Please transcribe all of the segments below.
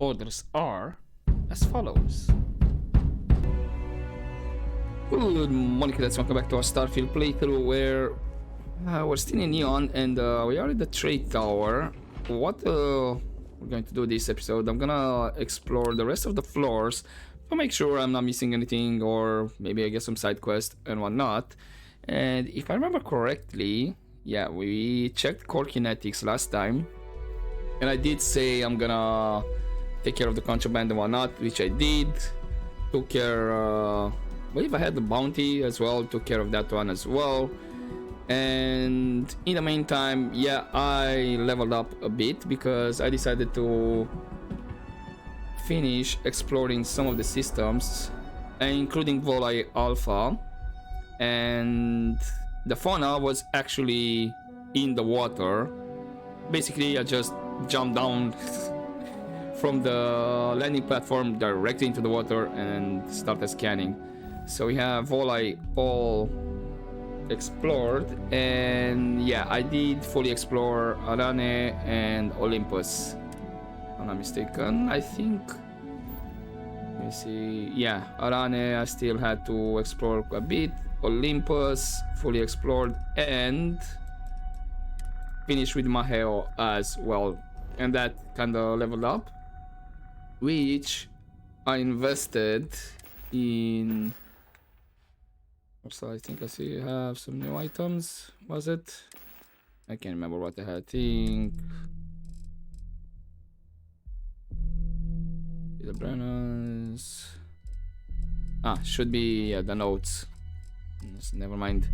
orders are as follows. Good morning, kids. Welcome back to our Starfield playthrough where we're still in Neon and we are at the trade tower. What we're going to do this episode, I'm gonna explore the rest of the floors to make sure I'm not missing anything, or maybe I get some side quest and whatnot. And if I remember correctly, yeah, we checked core kinetics last time, and I did say I'm gonna take care of the contraband and whatnot, which I did. Took care, I believe I had the bounty as well, took care of that one as well. And in the meantime, yeah, I leveled up a bit because I decided to finish exploring some of the systems, including Volai Alpha. And the fauna was actually in the water. Basically, I just jumped down from the landing platform directly into the water and started scanning. So we have Volai all explored, and yeah, I did fully explore Arane and Olympus. If I'm not mistaken, I think. Let me see. Yeah, Arane I still had to explore a bit. Olympus fully explored, and finished with Maheo as well, and that kind of leveled up, which I invested in. Also, I think I see have some new items. Was it? I can't remember what I had. I think the Brennans. Should be the notes. Never mind.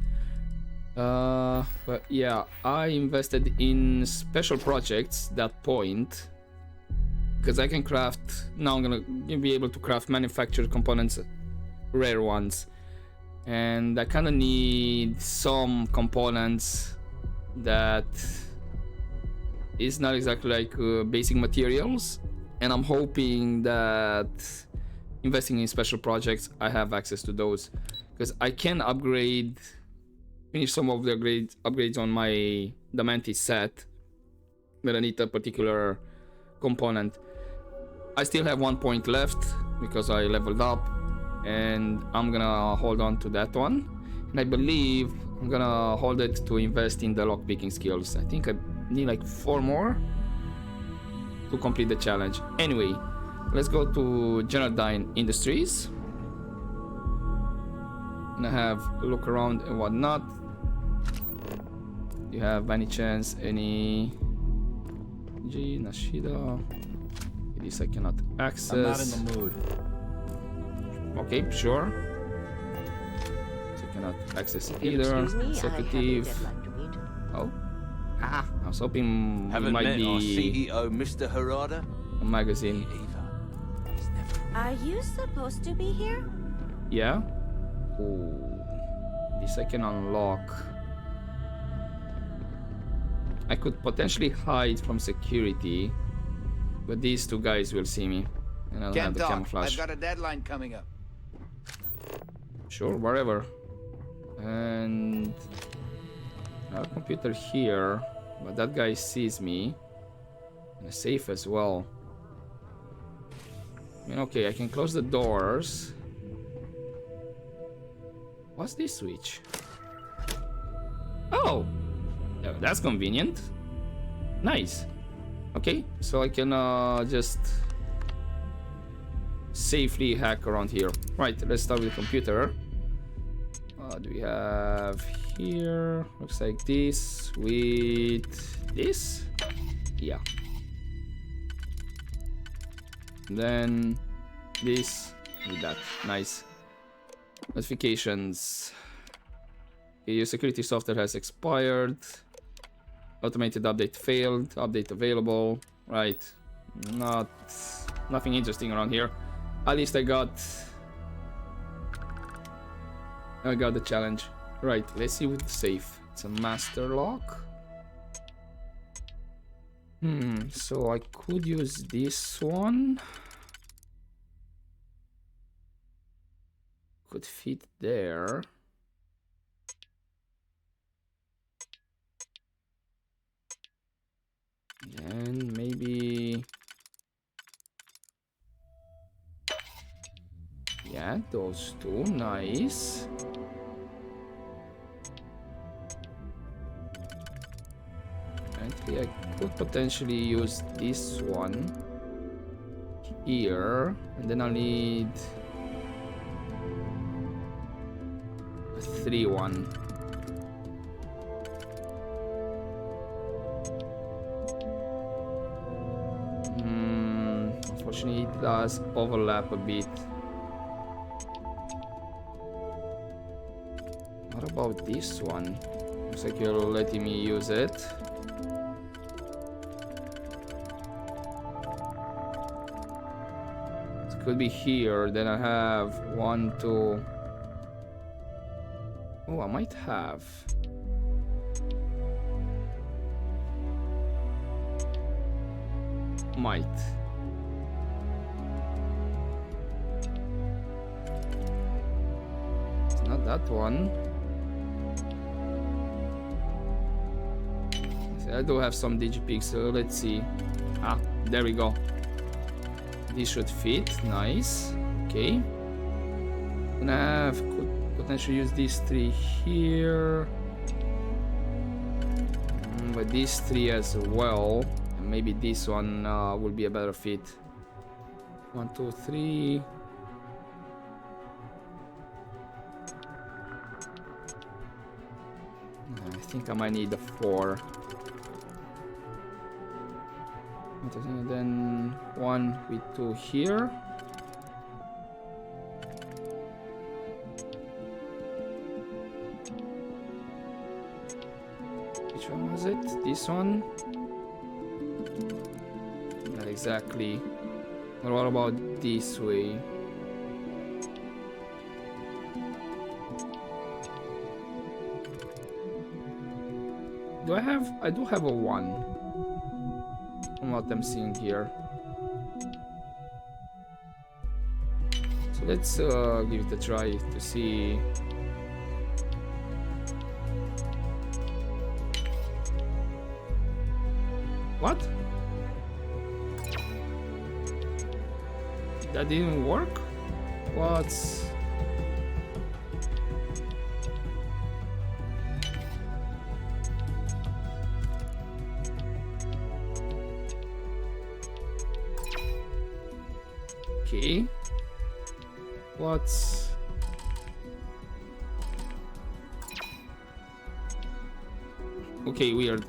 But yeah, I invested in special projects that point, because I can craft. Now I'm gonna be able to craft manufactured components, rare ones. And I kind of need some components that is not exactly like basic materials, and I'm hoping that investing in special projects I have access to those, because I can finish some of the upgrades on my Diamante set, but I need a particular component. I still have 1 point left because I leveled up, and I'm gonna hold on to that one, and I believe I'm gonna hold it to invest in the lockpicking skills. I think I need like 4 more to complete the challenge. Anyway, let's go to Generdyne Industries and I have a look around and whatnot. Do you have any chance any G Nashida? This I cannot access. I'm not in the mood. Okay, sure. So I cannot access it either. Executive. Oh. I was hoping it might be our CEO, Mr. Harada? a magazine. Are you supposed to be here? Yeah. Ooh. This I can unlock. I could potentially hide from security, but these two guys will see me, and I don't have the camouflage. I've got a deadline coming up. Sure, wherever. And our computer here, but that guy sees me. And a safe as well. I mean, okay, I can close the doors. What's this switch? Oh, that's convenient. Nice. Okay, so I can just safely hack around here. Right, let's start with the computer. What do we have here? Looks like this with this. Yeah. Then this with that. Nice. Notifications. Okay, your security software has expired. Automated update failed. Update available. Right. Nothing interesting around here. At least I got the challenge. Right, let's see with the safe. It's a master lock. So I could use this one. Could fit there. And maybe Add those two, nice. Actually, I could potentially use this one here, and then I'll need a 3-1. Unfortunately, it does overlap a bit. What about this one? Looks like you're letting me use it. It could be here. Then I have 1, 2. Oh, I might have. Might. It's not that one. I do have some digipics, so let's see. Ah, there we go. This should fit. Nice. Okay. Could potentially use these 3 here. But these 3 as well. And maybe this one will be a better fit. 1, 2, 3. I think I might need a 4. And then 1 with 2 here. Which one was it? This one? Not exactly. But what about this way? I do have a 1. From what I'm seeing here. So let's give it a try to see. What? That didn't work? What's... Okay. What's... Okay, weird.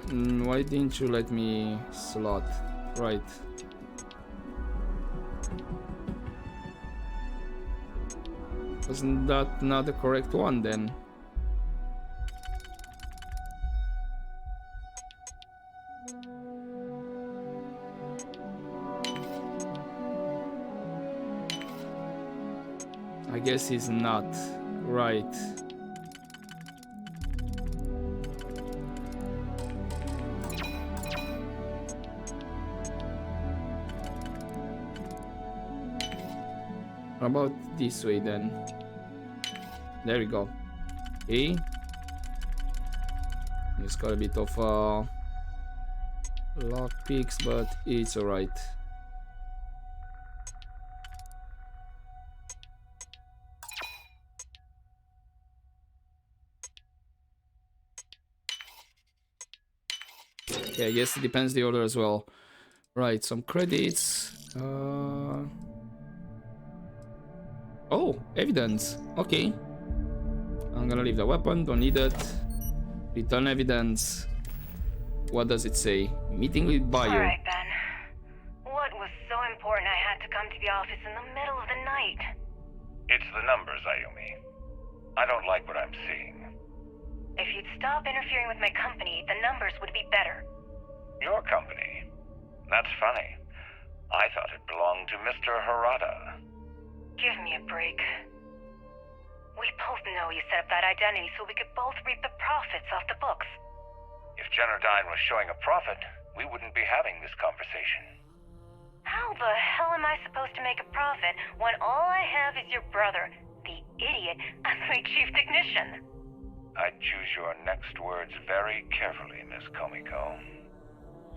Why didn't you let me slot? Right. Wasn't that not the correct one then? I guess he's not right. What about this way then? There we go. Okay. It's got a bit of lock picks, but it's alright. Okay, I guess it depends the order as well. Right, some credits. Oh, evidence. Okay. I'm gonna leave the weapon, don't need it. Return evidence. What does it say? Meeting with buyer. Alright, Ben. What was so important I had to come to the office in the middle of the night? It's the numbers, Ayumi. I don't like what I'm seeing. If you'd stop interfering with my company, the numbers would be better. Your company? That's funny. I thought it belonged to Mr. Harada. Give me a break. We both know you set up that identity so we could both reap the profits off the books. If Generdyne was showing a profit, we wouldn't be having this conversation. How the hell am I supposed to make a profit when all I have is your brother, the idiot, as my chief technician? I'd choose your next words very carefully, Miss Komiko.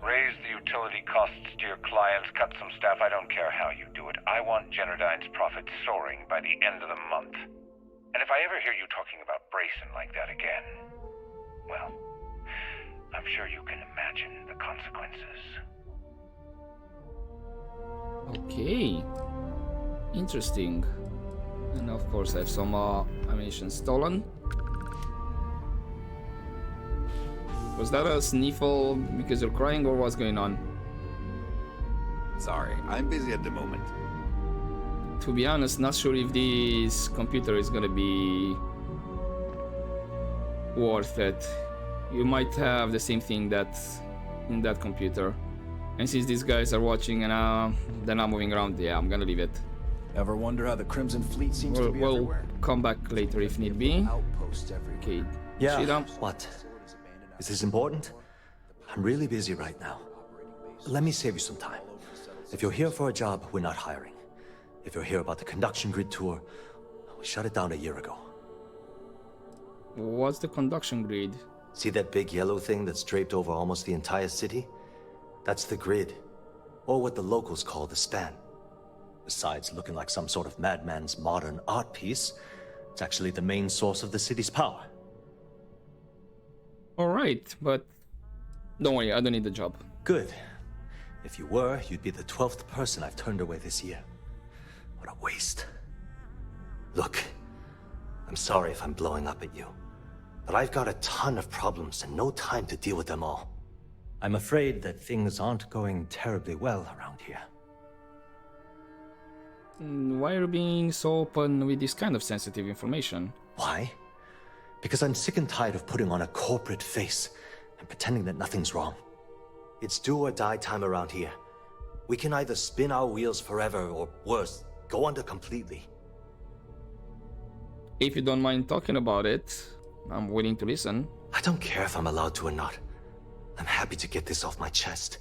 Raise the utility costs to your clients, cut some staff. I don't care how you do it. I want Generdyne's profits soaring by the end of the month. And if I ever hear you talking about Brayson like that again, well, I'm sure you can imagine the consequences. Okay. Interesting. And of course I have some ammunition stolen. Was that a sniffle because you're crying or what's going on? Sorry, I'm busy at the moment. To be honest, not sure if this computer is gonna be worth it. You might have the same thing that's in that computer. And since these guys are watching and they're not moving around, yeah, I'm gonna leave it. Ever wonder how the Crimson Fleet seems to be We'll everywhere? come back later if need be. Outposts everywhere. Okay. Yeah, Shida. what? Is this important? I'm really busy right now. Let me save you some time. If you're here for a job, we're not hiring. If you're here about the conduction grid tour, we shut it down a year ago. What's the conduction grid? See that big yellow thing that's draped over almost the entire city? That's the grid, or what the locals call the span. Besides looking like some sort of madman's modern art piece, it's actually the main source of the city's power. Alright, but don't worry, I don't need the job. Good. If you were, you'd be the 12th person I've turned away this year. What a waste. Look, I'm sorry if I'm blowing up at you, but I've got a ton of problems and no time to deal with them all. I'm afraid that things aren't going terribly well around here. Why are you being so open with this kind of sensitive information? Why? Because I'm sick and tired of putting on a corporate face and pretending that nothing's wrong. It's do or die time around here. We can either spin our wheels forever or worse, go under completely. If you don't mind talking about it, I'm willing to listen. I don't care if I'm allowed to or not. I'm happy to get this off my chest.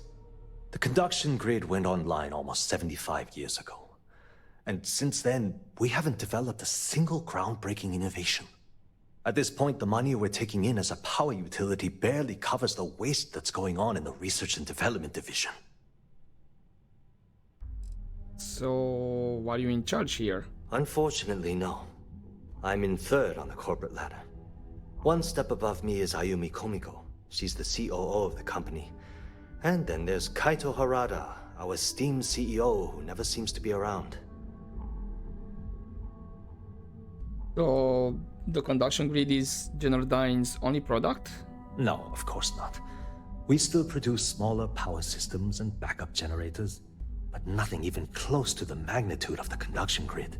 The conduction grid went online almost 75 years ago. And since then, we haven't developed a single groundbreaking innovation. At this point, the money we're taking in as a power utility barely covers the waste that's going on in the research and development division. So, why are you in charge here? Unfortunately, no. I'm in third on the corporate ladder. One step above me is Ayumi Komiko. She's the COO of the company. And then there's Kaito Harada, our esteemed CEO who never seems to be around. So, the conduction grid is Generdyne's only product? No, of course not. We still produce smaller power systems and backup generators, but nothing even close to the magnitude of the conduction grid.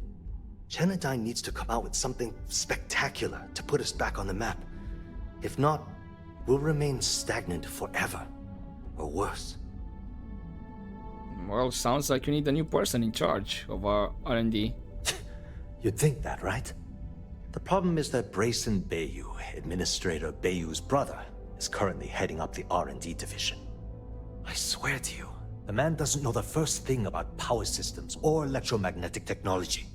Generdyne needs to come out with something spectacular to put us back on the map. If not, we'll remain stagnant forever, or worse. Well, sounds like you need a new person in charge of our R&D. You'd think that, right? The problem is that Brayson Bayu, Administrator Bayu's brother, is currently heading up the R&D division. I swear to you, the man doesn't know the first thing about power systems or electromagnetic technology.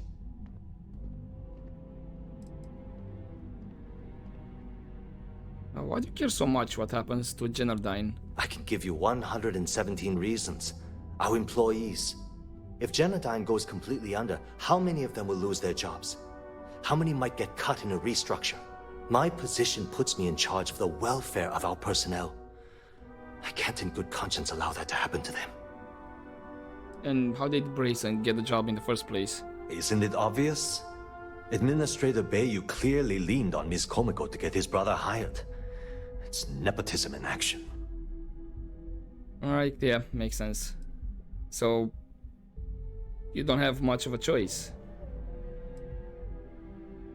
Why do you care so much what happens to Generdyne? I can give you 117 reasons. Our employees. If Generdyne goes completely under, how many of them will lose their jobs? How many might get cut in a restructure? My position puts me in charge of the welfare of our personnel. I can't in good conscience allow that to happen to them. And how did Brayson get the job in the first place? Isn't it obvious? Administrator Bayu clearly leaned on Ms. Komiko to get his brother hired. It's nepotism in action. Alright, yeah, makes sense. So, you don't have much of a choice.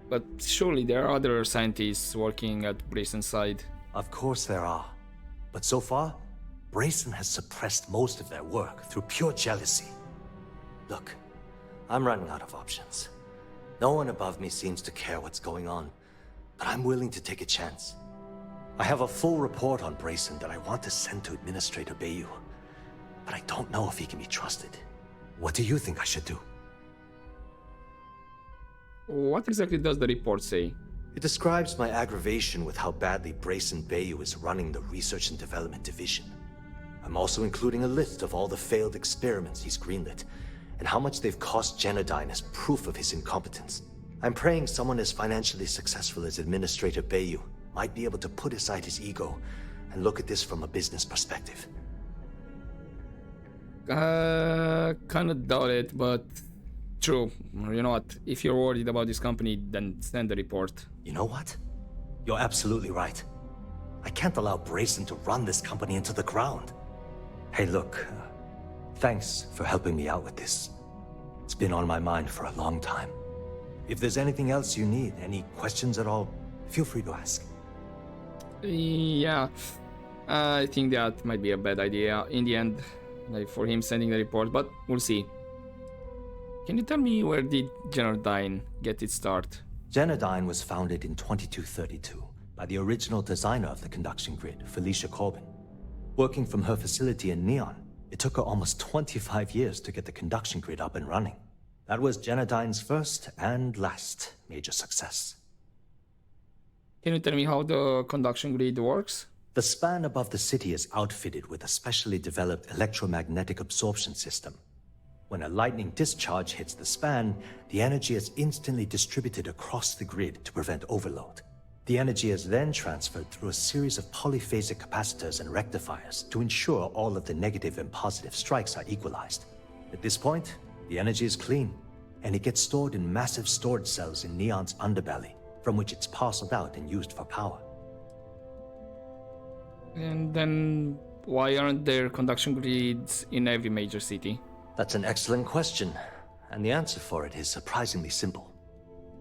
But surely there are other scientists working at Brayson's side. Of course there are. But so far, Brayson has suppressed most of their work through pure jealousy. Look, I'm running out of options. No one above me seems to care what's going on, but I'm willing to take a chance. I have a full report on Brayson that I want to send to Administrator Bayu, but I don't know if he can be trusted. What do you think I should do? What exactly does the report say? It describes my aggravation with how badly Brayson Bayu is running the Research and Development Division. I'm also including a list of all the failed experiments he's greenlit, and how much they've cost Genodyne as proof of his incompetence. I'm praying someone as financially successful as Administrator Bayu might be able to put aside his ego and look at this from a business perspective. Kind of doubt it, but true. You know what? If you're worried about this company, then send the report. You know what? You're absolutely right. I can't allow Brayson to run this company into the ground. Hey, look, thanks for helping me out with this. It's been on my mind for a long time. If there's anything else you need, any questions at all, feel free to ask. Yeah, I think that might be a bad idea in the end, like for him sending the report, but we'll see. Can you tell me where did Genodyne get its start? Genodyne was founded in 2232 by the original designer of the conduction grid, Felicia Corbin. Working from her facility in Neon, it took her almost 25 years to get the conduction grid up and running. That was Genodyne's first and last major success. Can you tell me how the conduction grid works? The span above the city is outfitted with a specially developed electromagnetic absorption system. When a lightning discharge hits the span, the energy is instantly distributed across the grid to prevent overload. The energy is then transferred through a series of polyphasic capacitors and rectifiers to ensure all of the negative and positive strikes are equalized. At this point, the energy is clean, and it gets stored in massive storage cells in Neon's underbelly, from which it's parceled out and used for power. And then why aren't there conduction grids in every major city? That's an excellent question, and the answer for it is surprisingly simple.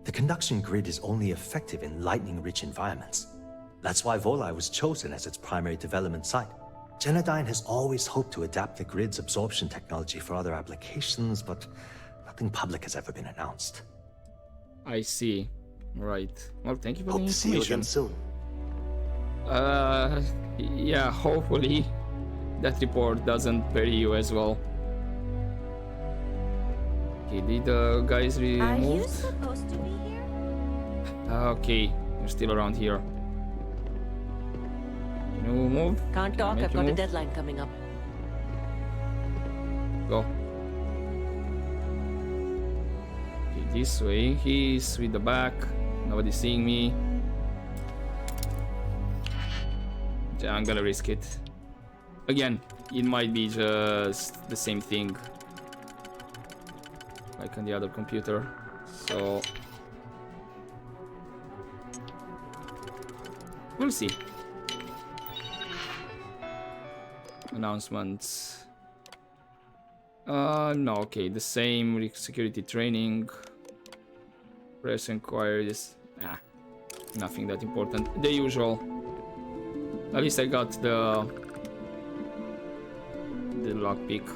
The conduction grid is only effective in lightning-rich environments. That's why Volai was chosen as its primary development site. Genodyne has always hoped to adapt the grid's absorption technology for other applications, but nothing public has ever been announced. I see. Right. Well, thank you for Hope the to see you information. again soon. Yeah, hopefully that report doesn't bury you as well. Okay, did the guys Are you removed? supposed to be here? Okay, you're still around here. Can you move? Can't Can I talk, make I've you got a move? deadline coming up. Go. Okay, this way. He's with the back. Nobody's seeing me. Yeah, I'm gonna risk it. Again, it might be just the same thing like on the other computer. So we'll see. Announcements. No, okay, the same security training. Press inquiries. Nothing that important. The usual. At least I got the lockpick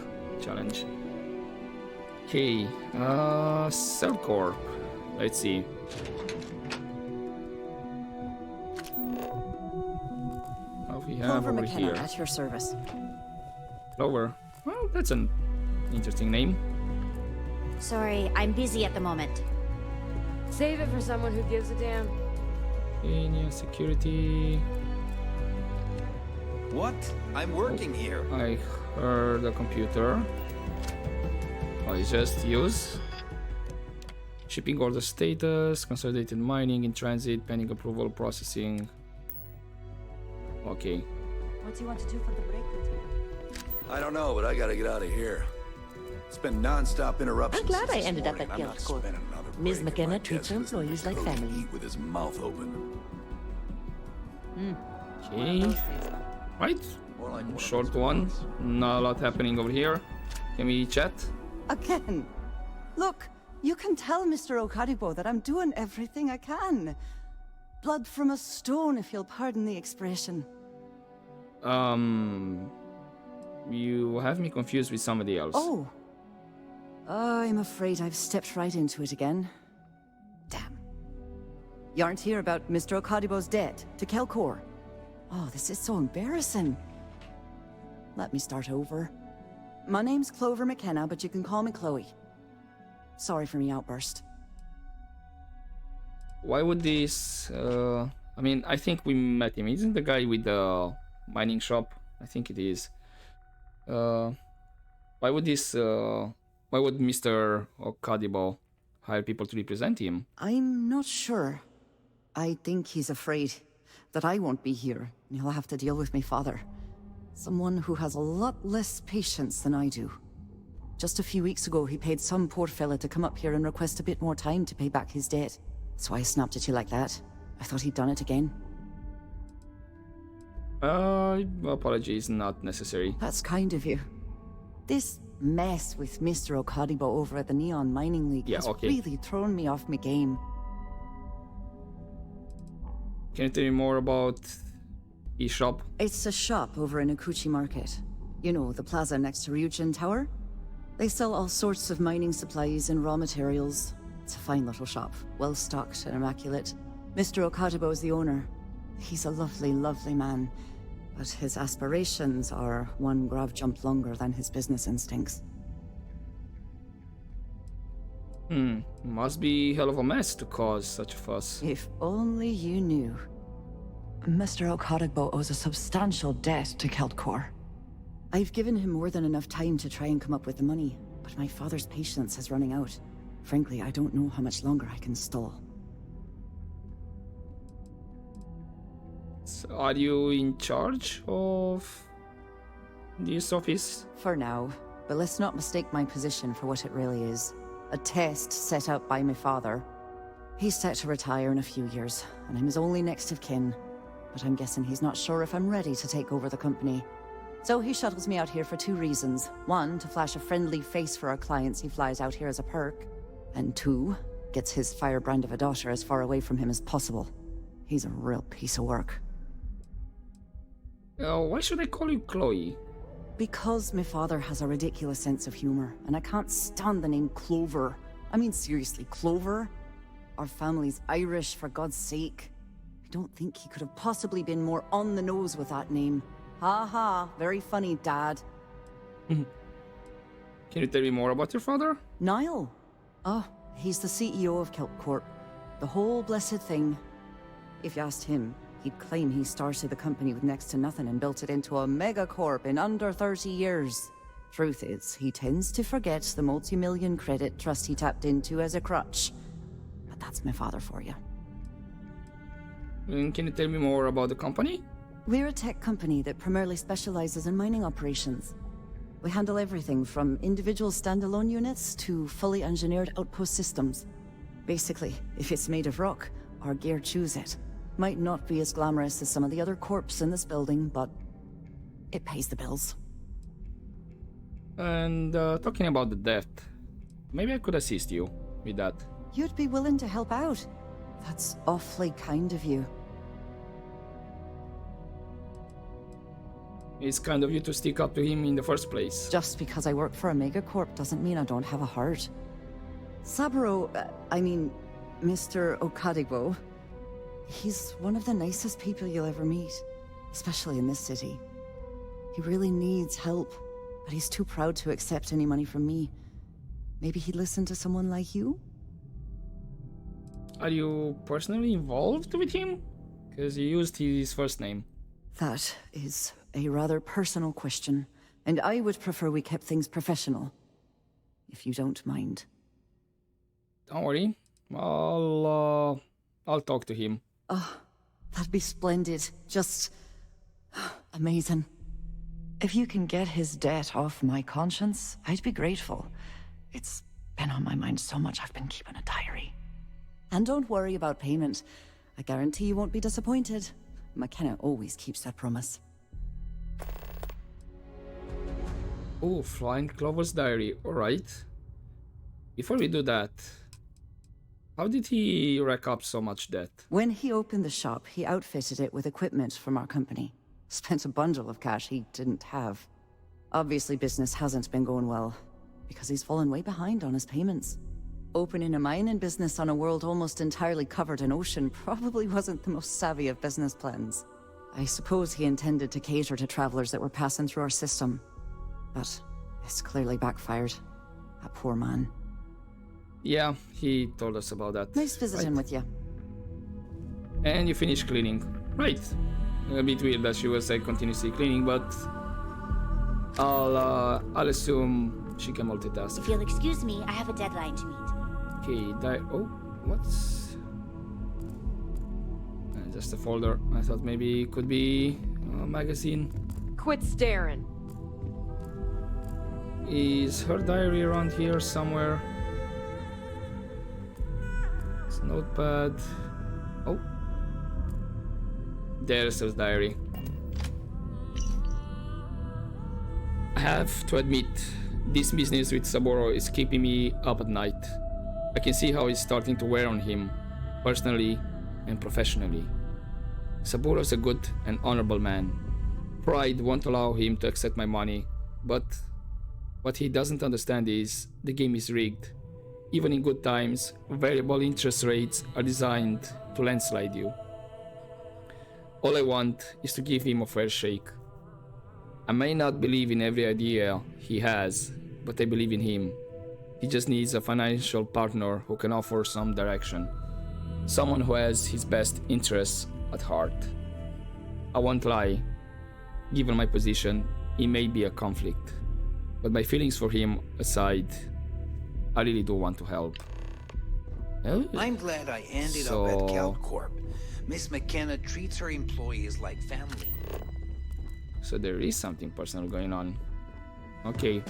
challenge. Okay, Cell Corp. Let's see. What we have Clover over McKenna, here? at your service. Clover. Well, that's an interesting name. Sorry, I'm busy at the moment. Save it for someone who gives a damn. Enya security. What? I'm working here. I heard the computer. I just use shipping order status, consolidated mining in transit, pending approval, processing. Okay. What do you want to do for the break, Lieutenant? I don't know, but I gotta get out of here. It's been non-stop interruptions. I'm glad since I this ended up morning. at I'm not Guild's Court. spending another Ms. break if McKenna my treats guest her doesn't employees like go to family. eat with his mouth open. Okay. Right. More like one of Short those one. months. Not a lot happening over here. Can we chat? Again. Look, you can tell Mr. Okaribo that I'm doing everything I can. Blood from a stone, if you'll pardon the expression. You have me confused with somebody else. Oh. I'm afraid I've stepped right into it again. Damn. You aren't here about Mr. Okaribo's debt to Kelkor. Oh, this is so embarrassing. Let me start over. My name's Clover McKenna, but you can call me Chloe. Sorry for me outburst. Why would this... I mean, I think we met him. Isn't the guy with the mining shop? I think it is. Why would why would Mr. Okadibo hire people to represent him? I'm not sure. I think he's afraid that I won't be here, and he'll have to deal with my father. Someone who has a lot less patience than I do. Just a few weeks ago, he paid some poor fella to come up here and request a bit more time to pay back his debt. So I snapped at you like that. I thought he'd done it again. Apologies, not necessary. That's kind of you. This mess with Mr. Okadibo over at the Neon Mining League has really thrown me off my game. Can you tell me more about his shop? It's a shop over in Akuchi Market. You know, the plaza next to Ryujin Tower? They sell all sorts of mining supplies and raw materials. It's a fine little shop, well stocked and immaculate. Mr. Okadibo is the owner. He's a lovely, lovely man, but his aspirations are one grav jump longer than his business instincts. Must be hell of a mess to cause such a fuss. If only you knew. Mr. Okadibo owes a substantial debt to Keltcor. I've given him more than enough time to try and come up with the money, but my father's patience is running out. Frankly, I don't know how much longer I can stall. So are you in charge of this office? For now, but let's not mistake my position for what it really is. A test set up by my father. He's set to retire in a few years, and I'm his only next of kin. But I'm guessing he's not sure if I'm ready to take over the company. So he shuttles me out here for two reasons. One, to flash a friendly face for our clients he flies out here as a perk. And two, gets his firebrand of a daughter as far away from him as possible. He's a real piece of work. Why should I call you Chloe? Because my father has a ridiculous sense of humor, and I can't stand the name Clover. I mean, seriously, Clover? Our family's Irish, for God's sake. I don't think he could have possibly been more on the nose with that name. Ha ha, very funny, Dad. Can you tell me more about your father? Niall. Oh, he's the CEO of Keltcorp. The whole blessed thing. If you asked him, he'd claim he started the company with next to nothing and built it into a megacorp in under 30 years. Truth is, he tends to forget the multi-million credit trust he tapped into as a crutch. But that's my father for you. And can you tell me more about the company? We're a tech company that primarily specializes in mining operations. We handle everything from individual standalone units to fully engineered outpost systems. Basically, if it's made of rock, our gear chews it. Might not be as glamorous as some of the other corps in this building, but it pays the bills. And talking about the debt, maybe I could assist you with that. You'd be willing to help out? That's awfully kind of you. It's kind of you to stick up to him in the first place. Just because I work for a megacorp doesn't mean I don't have a heart. Saburo, Mr. Okadibo, he's one of the nicest people you'll ever meet, especially in this city. He really needs help, but he's too proud to accept any money from me. Maybe he'd listen to someone like you? Are you personally involved with him? Because you used his first name. That is a rather personal question, and I would prefer we kept things professional, if you don't mind. Don't worry, I'll talk to him. Oh, that'd be splendid. Just amazing. If you can get his debt off my conscience, I'd be grateful. It's been on my mind so much I've been keeping a diary. And don't worry about payment. I guarantee you won't be disappointed. McKenna always keeps that promise. Oh, Flying Clover's diary, alright. Before we do that, how did he rack up so much debt? When he opened the shop, he outfitted it with equipment from our company. Spent a bundle of cash he didn't have. Obviously business hasn't been going well, because he's fallen way behind on his payments. Opening a mining business on a world almost entirely covered in ocean probably wasn't the most savvy of business plans. I suppose he intended to cater to travelers that were passing through our system. But it's clearly backfired. That poor man. Yeah, he told us about that. Nice visiting with you. And you finished cleaning. Right. A bit weird that she was continuously cleaning, but I'll assume she can multitask. If you'll excuse me, I have a deadline to meet. Okay, oh, what's... just a folder. I thought maybe it could be a magazine. Quit staring. Is her diary around here somewhere? It's a notepad. Oh. There's his diary. I have to admit, this business with Saburo is keeping me up at night. I can see how it's starting to wear on him, personally and professionally. Saburo is a good and honorable man. Pride won't allow him to accept my money, but what he doesn't understand is the game is rigged. Even in good times, variable interest rates are designed to landslide you. All I want is to give him a fair shake. I may not believe in every idea he has, but I believe in him. He just needs a financial partner who can offer some direction. Someone who has his best interests at heart. I won't lie. Given my position, it may be a conflict. But my feelings for him aside, I really do want to help. Oh. I'm glad I ended up at CalCorp. Miss McKenna treats her employees like family. So there is something personal going on. Okay.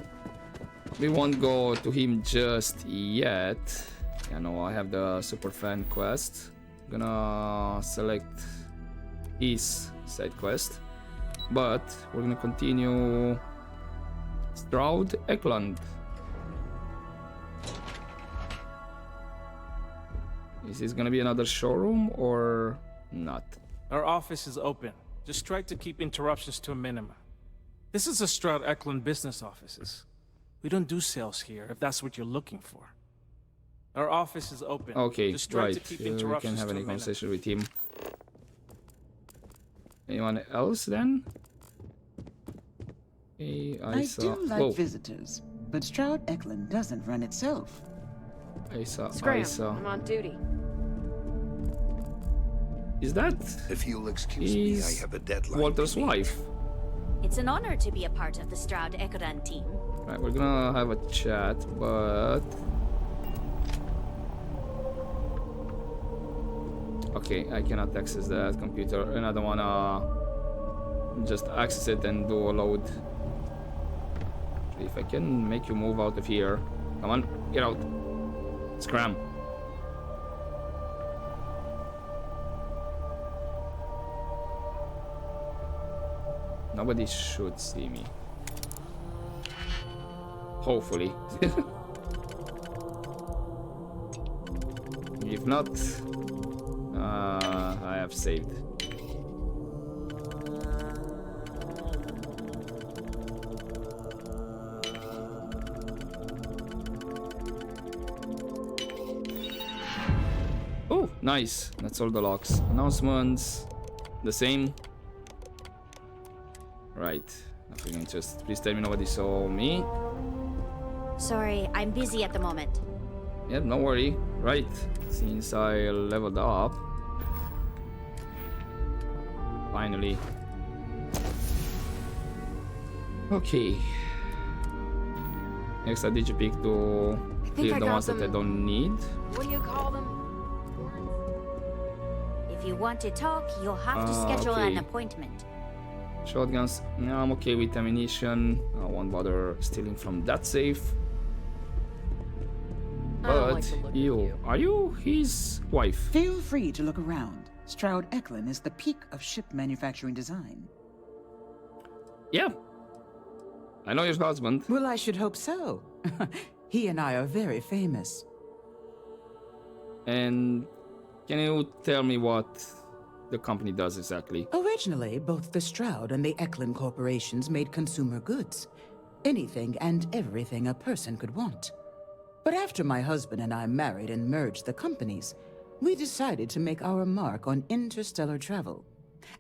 We won't go to him just yet. I know I have the Superfan quest. I'm gonna select his side quest. But we're gonna continue Stroud Eklund. Is this gonna be another showroom or not? Our office is open. Just try to keep interruptions to a minimum. This is a Stroud Eklund business offices. We don't do sales here, if that's what you're looking for. Our office is open. Okay, just try right. to keep We interruptions can have to any a minimum. conversation with him. Anyone else then? Hey, I do like visitors, but Stroud Eklund doesn't run itself. Scram, I'm on duty. Is that? If you'll excuse me, I have a deadline. Walter's wife. It's an honor to be a part of the Stroud Ekoran team. Right, we're gonna have a chat, but okay, I cannot access that computer, and I don't wanna just access it and do a load. If I can make you move out of here, come on, get out. Scram. Nobody should see me. Hopefully. If not, I have saved. Oh, nice. That's all the locks. Announcements. The same. Right. Nothing interest. Please tell me nobody saw me. Sorry, I'm busy at the moment. Yeah, no worry. Right. Since I leveled up. Finally. Okay. Next, I digipick to clear the ones that I don't need. What do you call them? If you want to talk, you'll have to schedule okay. an appointment. Shotguns. No, I'm okay with ammunition. I won't bother stealing from that safe. But you, are you his wife? Feel free to look around. Stroud Eklund is the peak of ship manufacturing design. Yeah. I know your husband. Well, I should hope so. He and I are very famous. And can you tell me what the company does exactly? Originally, both the Stroud and the Eklund corporations made consumer goods. Anything and everything a person could want. But after my husband and I married and merged the companies, we decided to make our mark on interstellar travel.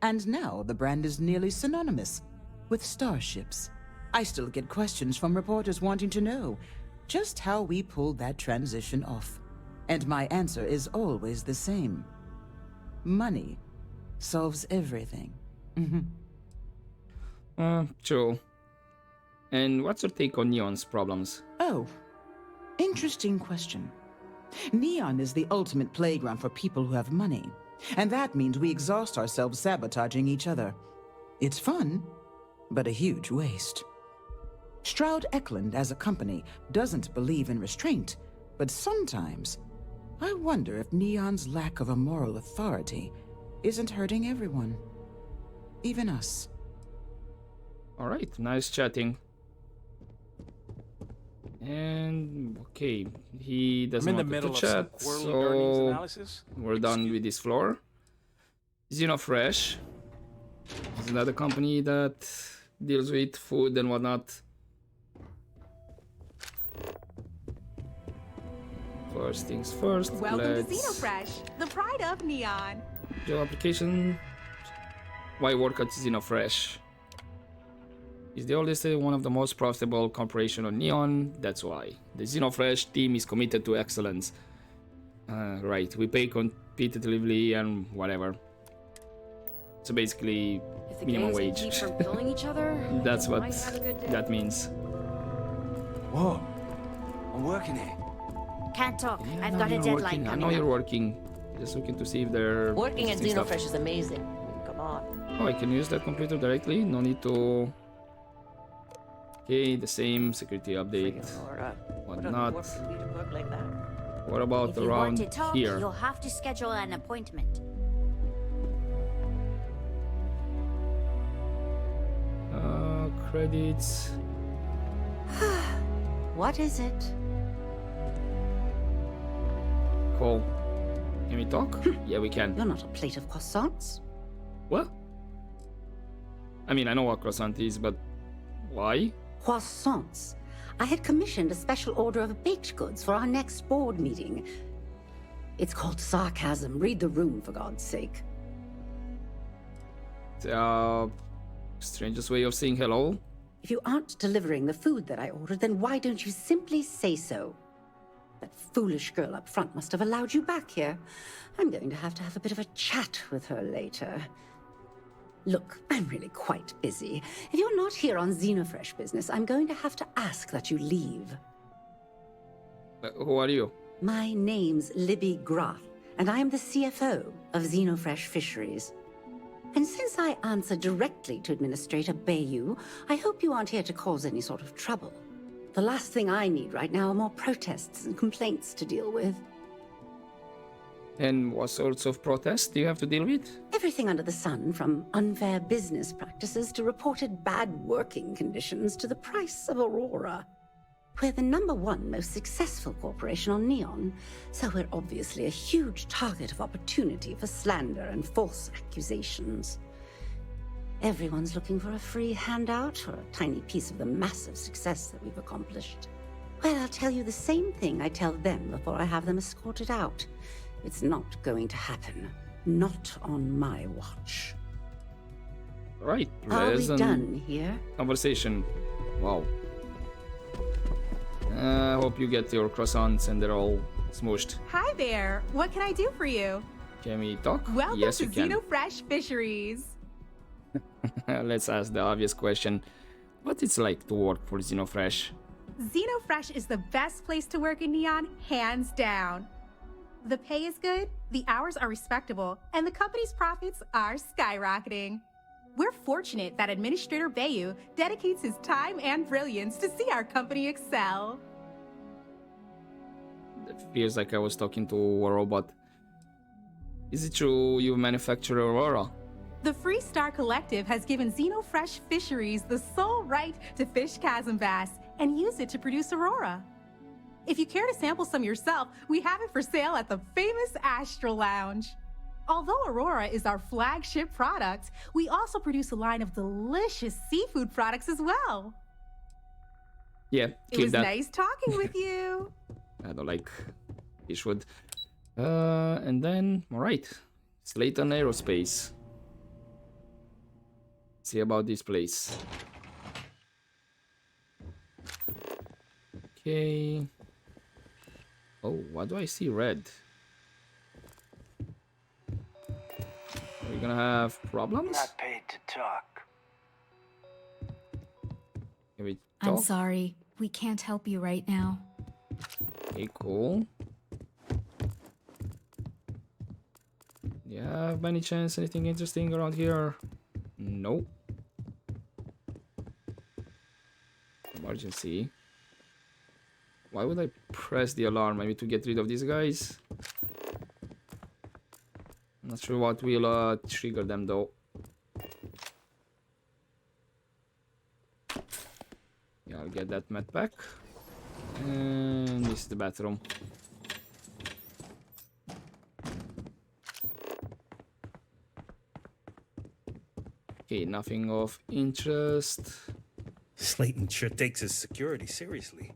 And now the brand is nearly synonymous with starships. I still get questions from reporters wanting to know just how we pulled that transition off. And my answer is always the same. Money solves everything. True. And what's your take on Neon's problems? Oh, interesting question. Neon is the ultimate playground for people who have money, and that means we exhaust ourselves sabotaging each other. It's fun, but a huge waste. Stroud Eklund, as a company, doesn't believe in restraint, but sometimes I wonder if Neon's lack of a moral authority isn't hurting everyone. Even us. Alright, nice chatting. And okay, he doesn't want to chat, so we're done with this floor. Xenofresh is another company that deals with food and whatnot. First things first, welcome to Xenofresh, the pride of Neon. Job application. Why work at Xenofresh? Is the oldest and one of the most profitable corporation on Neon. That's why. The Xenofresh team is committed to excellence. Right, we pay competitively and whatever. So basically, minimum wage. Keep from killing each other, That's what that means. Whoa, I'm working here. Can't talk. Yeah, I've got a deadline I coming know you're up. working. Just looking to see if they're Working at stuff. Xenofresh is amazing. Come on. Oh, I can use that computer directly. No need to. Okay, the same security update. Whatnot. What about If you around want to talk, here? you'll have to schedule an appointment. Credits. What is it? Cool. Can we talk? Yeah, we can. You're not a plate of croissants. What? I mean, I know what croissant is, but why? Croissants. I had commissioned a special order of baked goods for our next board meeting. It's called sarcasm. Read the room, for God's sake. Strangest way of saying hello. If you aren't delivering the food that I ordered, then why don't you simply say so? That foolish girl up front must have allowed you back here. I'm going to have a bit of a chat with her later. Look, I'm really quite busy. If you're not here on Xenofresh business, I'm going to have to ask that you leave. Who are you? My name's Libby Groth, and I am the CFO of Xenofresh Fisheries. And since I answer directly to Administrator Bayou, I hope you aren't here to cause any sort of trouble. The last thing I need right now are more protests and complaints to deal with. And what sorts of protests do you have to deal with? Everything under the sun, from unfair business practices to reported bad working conditions to the price of Aurora. We're the #1 most successful corporation on Neon, so we're obviously a huge target of opportunity for slander and false accusations. Everyone's looking for a free handout or a tiny piece of the massive success that we've accomplished. Well, I'll tell you the same thing I tell them before I have them escorted out. It's not going to happen. Not on my watch. Right. Are we done here? Conversation. Wow. I hope you get your croissants and they're all smooshed. Hi there. What can I do for you? Can we talk? Welcome Yes, to you can. Xenofresh Fisheries. Let's ask the obvious question. What it's like to work for Xenofresh? Xenofresh is the best place to work in Neon, hands down. The pay is good, the hours are respectable, and the company's profits are skyrocketing. We're fortunate that Administrator Bayou dedicates his time and brilliance to see our company excel. It feels like I was talking to a robot. Is it true you manufacture Aurora? The Freestar Collective has given Xenofresh Fisheries the sole right to fish chasm bass and use it to produce Aurora. If you care to sample some yourself, we have it for sale at the famous Astral Lounge. Although Aurora is our flagship product, we also produce a line of delicious seafood products as well. Yeah, It was nice talking with you. I don't like Fishwood. And then, alright. Slayton Aerospace. See about this place. Okay. Oh, why do I see red? Are we gonna have problems? Not paid to talk. Can we I'm Talk. sorry. We can't help you right now. Okay, cool. Yeah, by any chance anything interesting around here? Nope. Emergency. Why would I press the alarm? Maybe to get rid of these guys? Not sure what will trigger them though. Yeah, I'll get that med pack. And this is the bathroom. Okay, nothing of interest. Slayton sure takes his security seriously.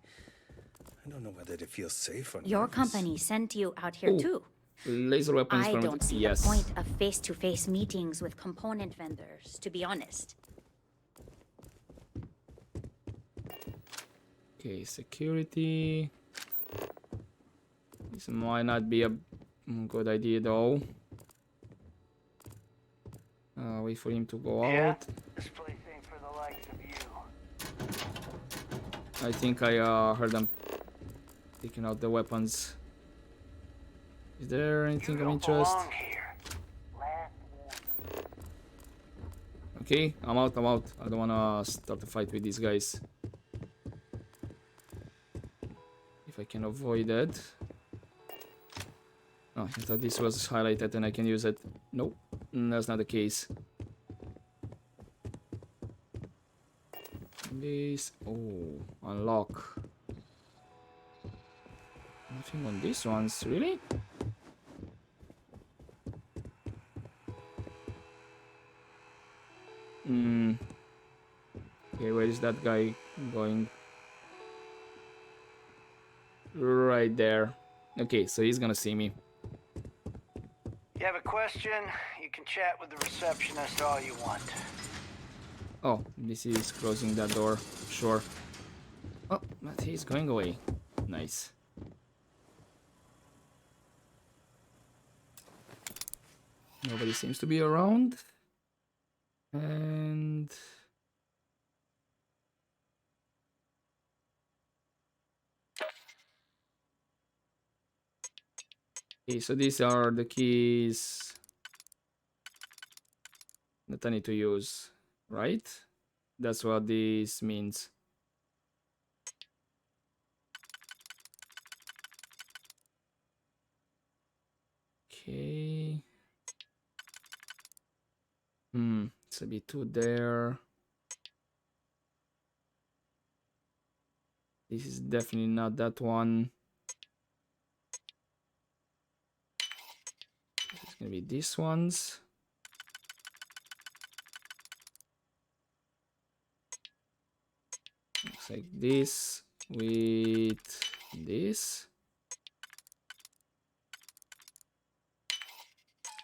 I don't know whether to feel safe or Your nervous. company sent you out here Oh, too. laser weapons I from don't see yes. the point of face-to-face meetings with component vendors, to be honest. Okay, security. This might not be a good idea though. Wait for him to go out. This place ain't for the likes of you. I think I heard them taking out the weapons. Is there anything of interest? Okay, I'm out. I don't wanna start a fight with these guys. If I can avoid it. Oh, I thought this was highlighted and I can use it. Nope, that's not the case. This, oh, unlock. Nothing on these ones, really? Okay, where is that guy going? Right there. Okay, so he's gonna see me. You have a question? You can chat with the receptionist all you want. Oh, this is closing that door. Sure. Oh, but he's going away. Nice. Nobody seems to be around. And... okay, so these are the keys that I need to use, right? That's what this means. Okay. It's a bit too there. This is definitely not that one. It's gonna be these ones. Looks like this with this.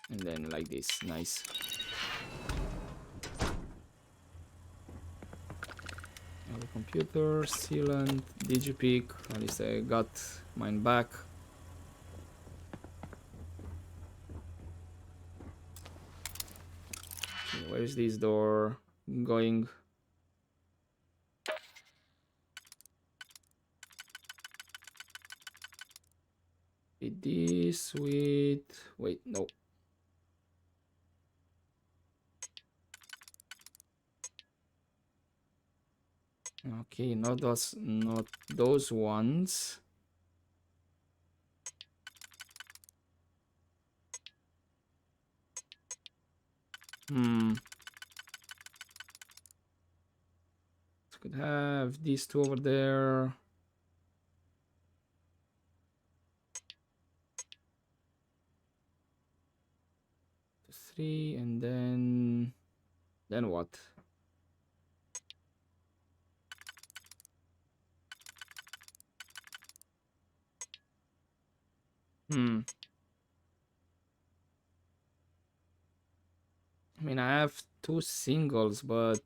And then like this. Nice. Another computer, sealant, digipic. At least I got mine back. Okay, where is this door going? With this with... wait, no. Okay, not those ones. Could have these two over there. Three, and then what? I mean, I have two singles, but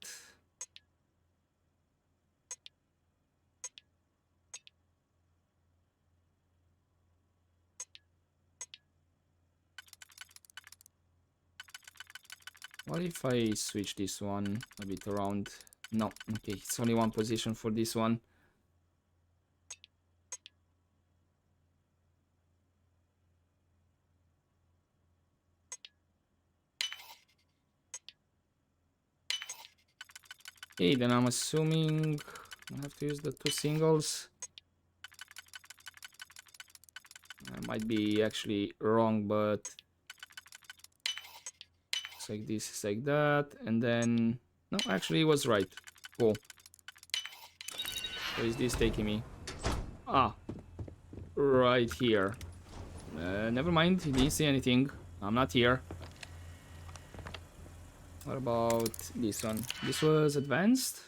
what if I switch this one a bit around? No, okay, it's only one position for this one. Okay, then I'm assuming I have to use the 2 singles. I might be actually wrong, but it's like this, it's like that, and then no, actually it was right. Cool. Where is this taking me? Ah, right here. Never mind, you didn't see anything. I'm not here. What about this one? This was advanced?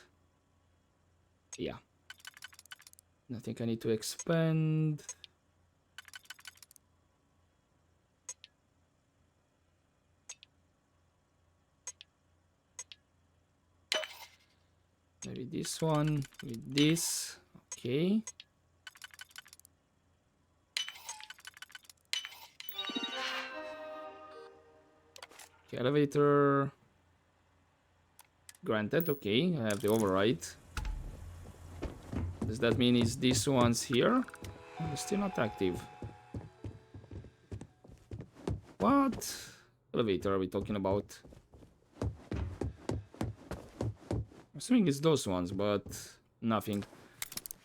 Yeah. I think I need to expand. Maybe this one with this. Okay. Okay, elevator. Granted, okay. I have the override. Does that mean is this one's here? Oh, it's still not active. What elevator are we talking about? I'm assuming it's those ones, but nothing.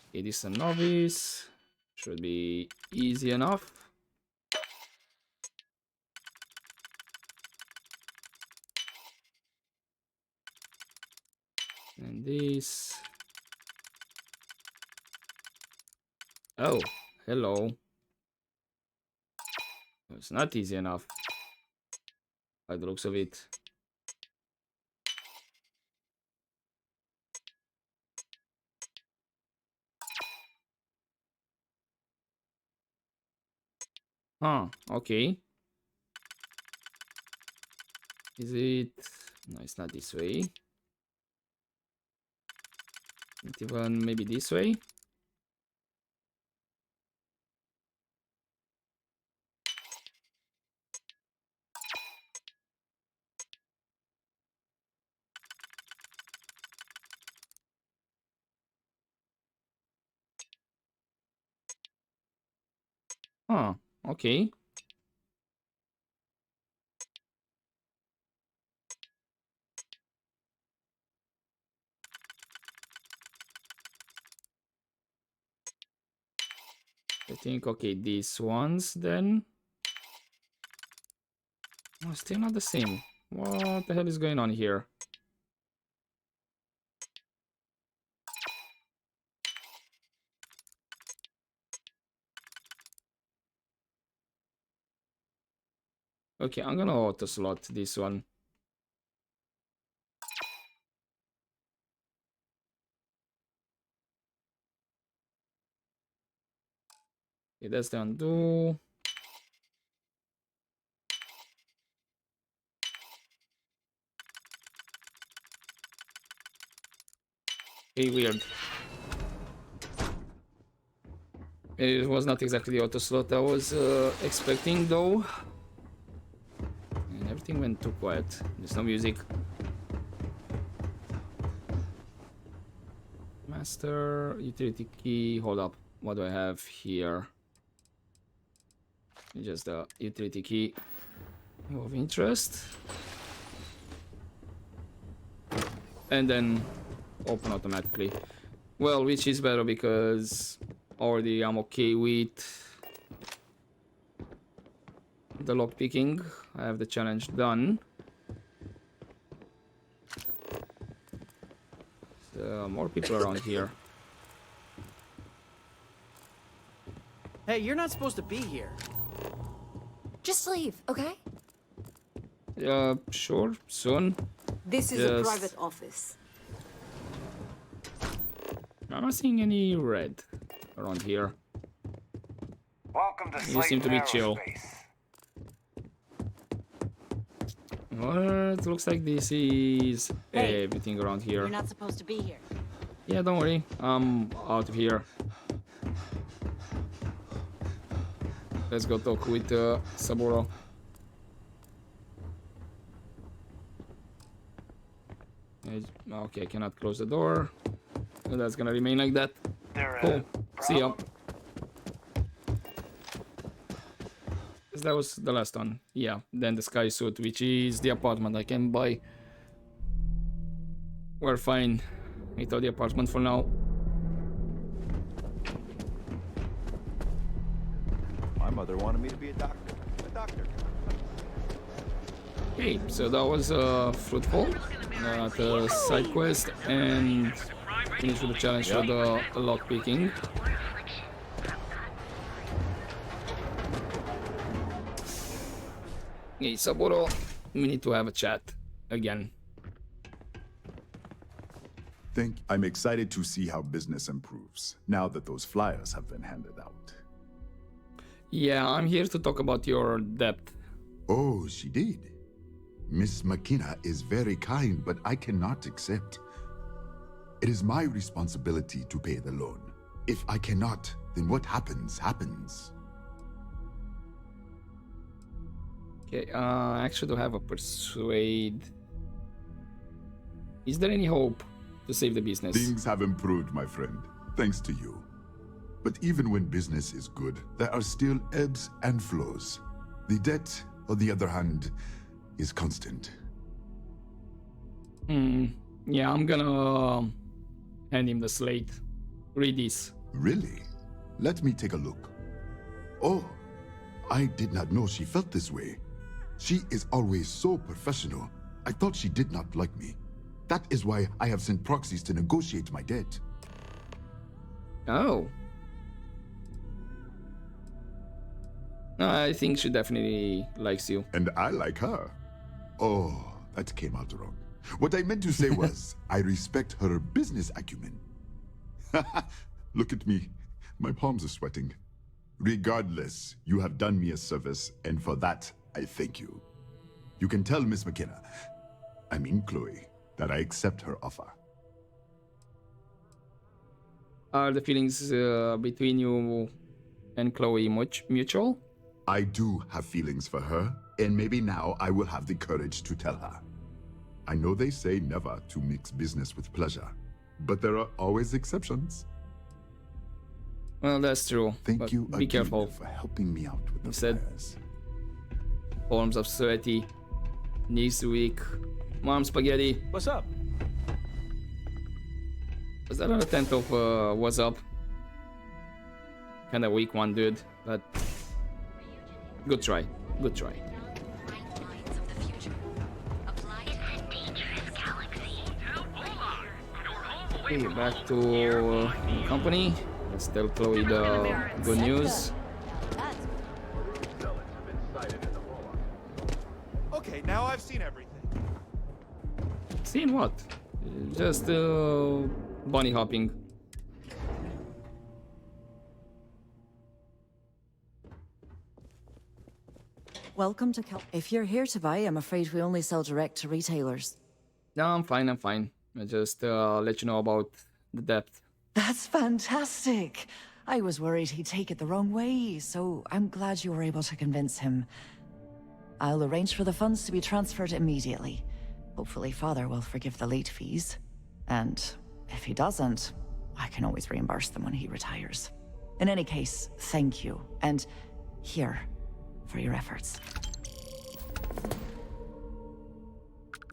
Okay, this is a novice. Should be easy enough. And this. Oh, hello. It's not easy enough by the looks of it. Huh, okay. Is it... No, it's not this way. Not even maybe this way? Huh, okay. I think, okay, these ones then. Oh, still not the same. What the hell is going on here? Okay, I'm gonna auto slot this one. Okay, that's the undo. Okay, weird. It was not exactly the auto slot I was expecting though. And everything went too quiet. There's no music. Master, utility key, hold up. What do I have here? Just the utility key of interest. And then open automatically. Well, which is better because already I'm okay with the lock picking. I have the challenge done. So more people around here. Hey, you're not supposed to be here. Just leave, okay? Sure, soon. This is a private office. I'm not seeing any red around here. Welcome to You seem to be chill. What? Looks like this is everything around here. You're not supposed to be here. Yeah, don't worry. I'm out of here. Let's go talk with Saburo. Okay, I cannot close the door. So that's gonna remain like that. Cool. See ya. That was the last one. Yeah, then the sky suit, which is the apartment I can buy. We're fine. Without the apartment for now. My mother wanted me to be a doctor. Okay, so that was fruitful. The side quest and finish with the challenge for the lock picking. Okay, Saburo, we need to have a chat again. I'm excited to see how business improves now that those flyers have been handed out. Yeah, I'm here to talk about your debt. Oh, she did. Miss McKenna is very kind, but I cannot accept. It is my responsibility to pay the loan. If I cannot, then what happens, happens. Okay, I actually do have a persuade. Is there any hope to save the business? Things have improved, my friend, thanks to you. But even when business is good, there are still ebbs and flows. The debt, on the other hand, is constant. Yeah, I'm gonna hand him the slate. Read this. Really? Let me take a look. Oh, I did not know she felt this way. She is always so professional. I thought she did not like me. That is why I have sent proxies to negotiate my debt. Oh. I think she definitely likes you. And I like her. Oh, that came out wrong. What I meant to say was, I respect her business acumen. Look at me. My palms are sweating. Regardless, you have done me a service, and for that, I thank you. You can tell Miss McKenna, I mean Chloe, that I accept her offer. Are the feelings between you and Chloe mutual? I do have feelings for her, and maybe now I will have the courage to tell her. I know they say never to mix business with pleasure, but there are always exceptions. Well, that's true. Thank you be careful for helping me out with the flyers. Palms are sweaty, knees weak, mom spaghetti. What's up? Was that an attempt of what's up? Kinda weak one, dude, but good try, good try. Okay, back to the company. Let's tell Chloe the good news. Okay, now I've seen everything. Seen what? Just bunny hopping. Welcome to If you're here to buy, I'm afraid we only sell direct to retailers. No, I'm fine, I'm fine. I just let you know about the debt. That's fantastic. I was worried he'd take it the wrong way, so I'm glad you were able to convince him. I'll arrange for the funds to be transferred immediately. Hopefully Father will forgive the late fees. And if he doesn't, I can always reimburse them when he retires. In any case, thank you. And here, for your efforts.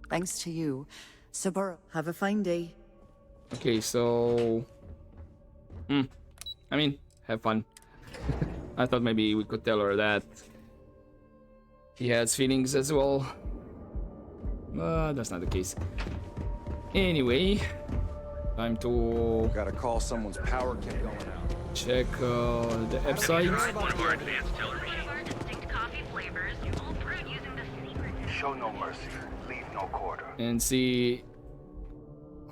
Thanks to you. Saburo, have a fine day. Okay, so... I mean, have fun. I thought maybe we could tell her that he has feelings as well. That's not the case. Anyway, time to... Gotta call someone's power kit going out. Check the Ebbside. Show no mercy, leave no quarter. And see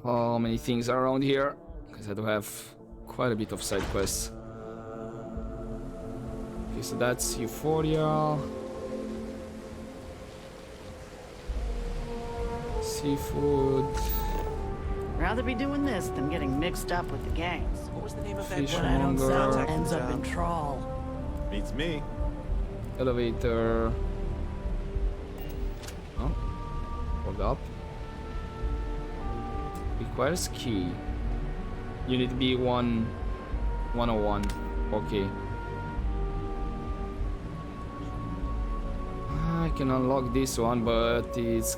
how many things are around here, because I do have quite a bit of side quests. Okay, so that's Euphoria. Seafood. Rather be doing this than getting mixed up with the gangs. What was the name of that Fish one? I don't monger. sound ends up in trawl. Beats me. Elevator. Oh, hold up. Requires key. You need to be 101. Okay. I can unlock this one, but it's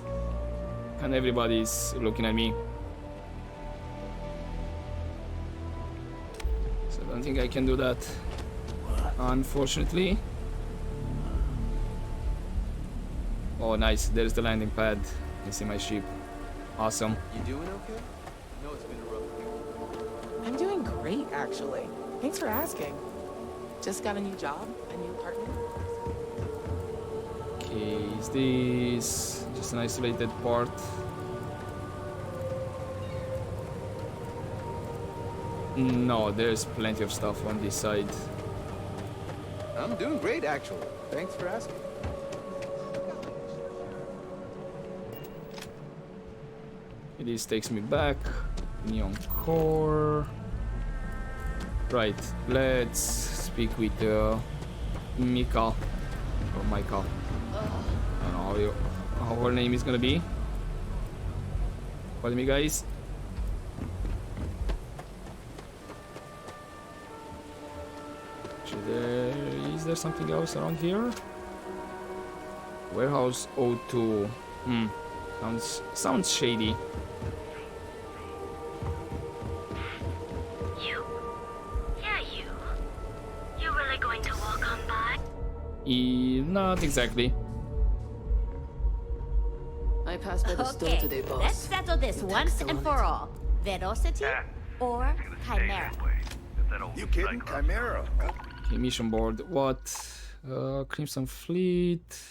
and everybody's looking at me. So I don't think I can do that, unfortunately. Oh, nice. There's the landing pad. You see my ship. Awesome. You doing okay? No, it's been a rough week. I'm doing great, actually. Thanks for asking. Just got a new job, a new apartment. Okay, is this just an isolated part? No, there's plenty of stuff on this side. I'm doing great, actually. Thanks for asking. This takes me back. Neon core. Right, let's speak with Mika. Or Micah. I don't know how her name is gonna be. Follow me, guys. Is there something else around here? Warehouse O2. Sounds shady. You really going to walk on by? Not exactly. I passed by the store today, boss. Let's settle this once and for all. Velocity or Chimera? You kidding? Chimera? Okay, mission board. What? Crimson Fleet.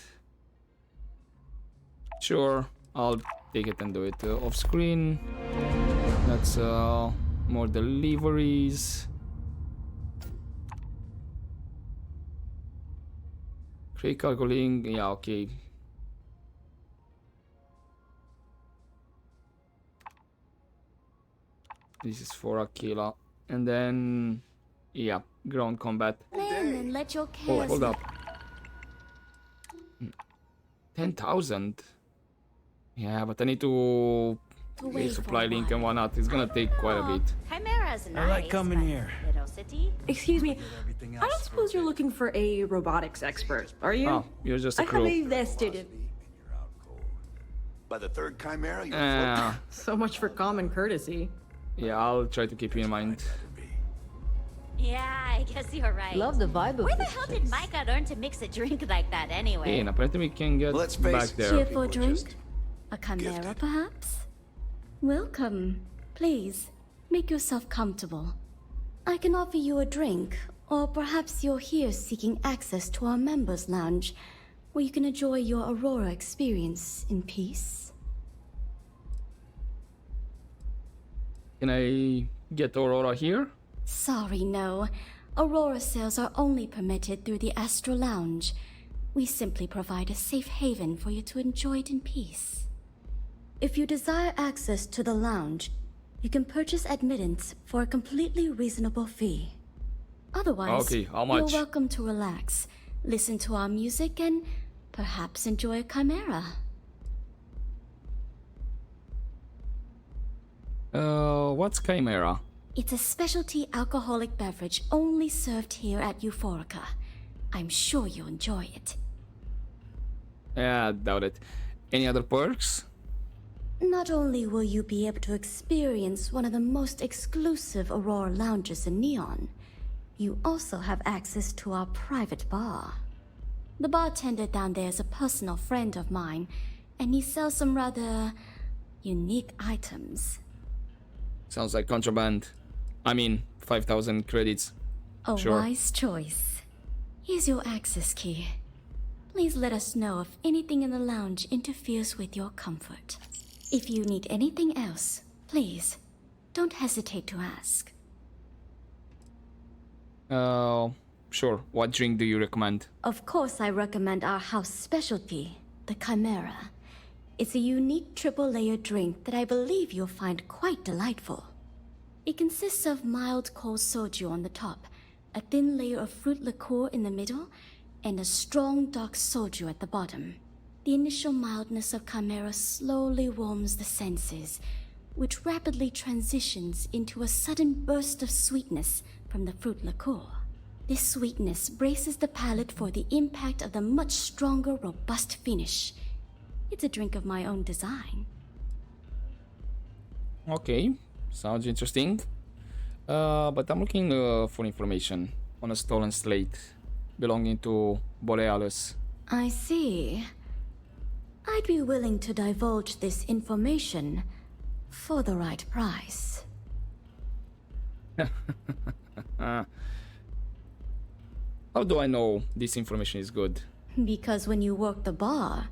Sure, I'll take it and do it off screen. That's more deliveries. Create cargo link. Yeah, okay. This is for Aquila. And then, yeah, ground combat. Land and let your Oh, cares. hold up. 10,000. Yeah, but I need to get supply link and whatnot. It's gonna take quite a bit. Chimera's nice. I like coming here. Velocity. Excuse me, I don't suppose you're looking for a robotics expert, are you? Oh, you're just a I crew. believe they're student. By the third Chimera, you're So much for common courtesy. Yeah, I'll try to keep you in mind. Yeah, I guess you're right. Love the vibe of Where the this hell did Micah learn to mix a drink like that anyway? Hey, and apparently we can get back there. Here for a drink? A chimera, perhaps? Welcome. Please, make yourself comfortable. I can offer you a drink, or perhaps you're here seeking access to our members' lounge, where you can enjoy your Aurora experience in peace. Can I get Aurora here? Sorry, no. Aurora sales are only permitted through the Astral Lounge. We simply provide a safe haven for you to enjoy it in peace. If you desire access to the lounge, you can purchase admittance for a completely reasonable fee. Otherwise, Okay, how much? you're welcome to relax, listen to our music, and perhaps enjoy a chimera. What's Chimera? It's a specialty alcoholic beverage only served here at Euphorica. I'm sure you'll enjoy it. Yeah, I doubt it. Any other perks? Not only will you be able to experience one of the most exclusive Aurora lounges in Neon, you also have access to our private bar. The bartender down there is a personal friend of mine, and he sells some rather unique items. Sounds like contraband. I mean, 5,000 credits. A Sure. wise choice. Here's your access key. Please let us know if anything in the lounge interferes with your comfort. If you need anything else, please, don't hesitate to ask. Sure. What drink do you recommend? Of course, I recommend our house specialty, the Chimera. It's a unique triple-layer drink that I believe you'll find quite delightful. It consists of mild cold soju on the top, a thin layer of fruit liqueur in the middle, and a strong dark soju at the bottom. The initial mildness of Chimera slowly warms the senses, which rapidly transitions into a sudden burst of sweetness from the fruit liqueur. This sweetness braces the palate for the impact of the much stronger, robust finish. It's a drink of my own design. Okay, sounds interesting. But I'm looking for information on a stolen slate belonging to Borealis. I see. I'd be willing to divulge this information for the right price. How do I know this information is good? Because when you work the bar,